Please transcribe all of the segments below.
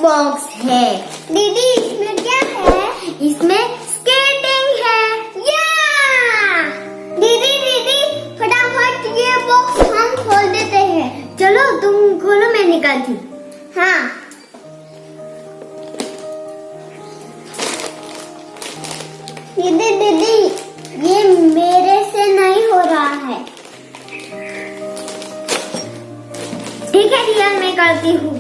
Box है। दीदी इसमें क्या है? इसमें स्केटिंग है। या दीदी दीदी फटाफट ये बॉक्स हम खोल देते हैं। चलो तुम खोलो, मैं निकालती। हाँ दीदी दीदी ये मेरे से नहीं हो रहा है। ठीक है रिया, मैं करती हूँ।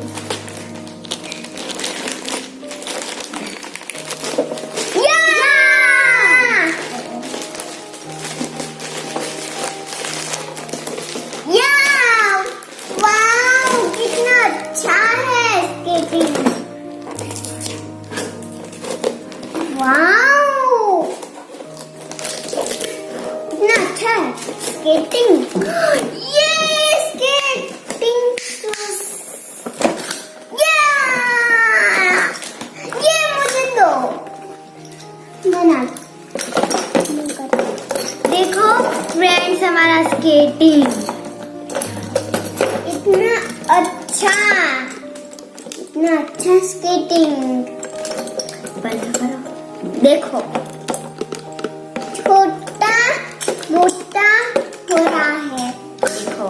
वाओ कितना अच्छा है स्केटिंग। ये स्केटिंग शूज, ये मुझे दो। बना देखो फ्रेंड्स, हमारा स्केटिंग इतना अच्छा स्केटिंग। बंद करो, देखो छोटा मोटा हो रहा है। देखो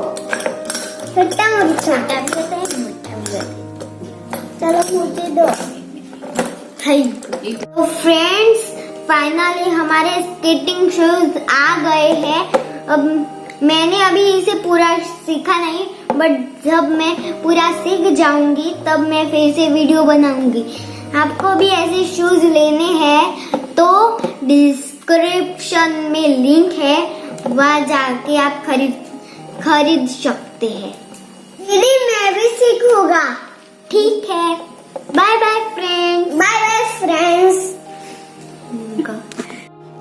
छोटा भी होता है, मोटा भी होता है। चलो मुझे दो। तो फ्रेंड्स फाइनली हमारे स्केटिंग शूज आ गए हैं। अब मैंने अभी इसे पूरा सीखा नहीं, बट जब मैं पूरा सीख जाऊंगी तब मैं फिर से वीडियो बनाऊंगी। आपको भी ऐसे शूज लेने हैं तो डिस्क्रिप्शन में लिंक है, वहाँ जाके आप खरीद सकते हैं। दीदी मैं भी सीखूंगा। ठीक है, bye bye friends. Bye bye friends.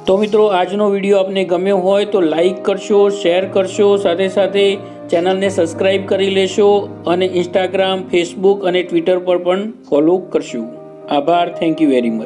तो मित्रों આજનો વિડીયો આપને ગમ્યો હોય તો લાઈક કરશો, શેર કરશો, સાથે સાથે ચેનલને સબસ્ક્રાઇબ કરી લેશો અને ઇન્સ્ટાગ્રામ, ફેસબુક અને ટ્વિટર પર પણ ફોલો કરશો। આભાર, થેન્ક યુ વેરી મચ।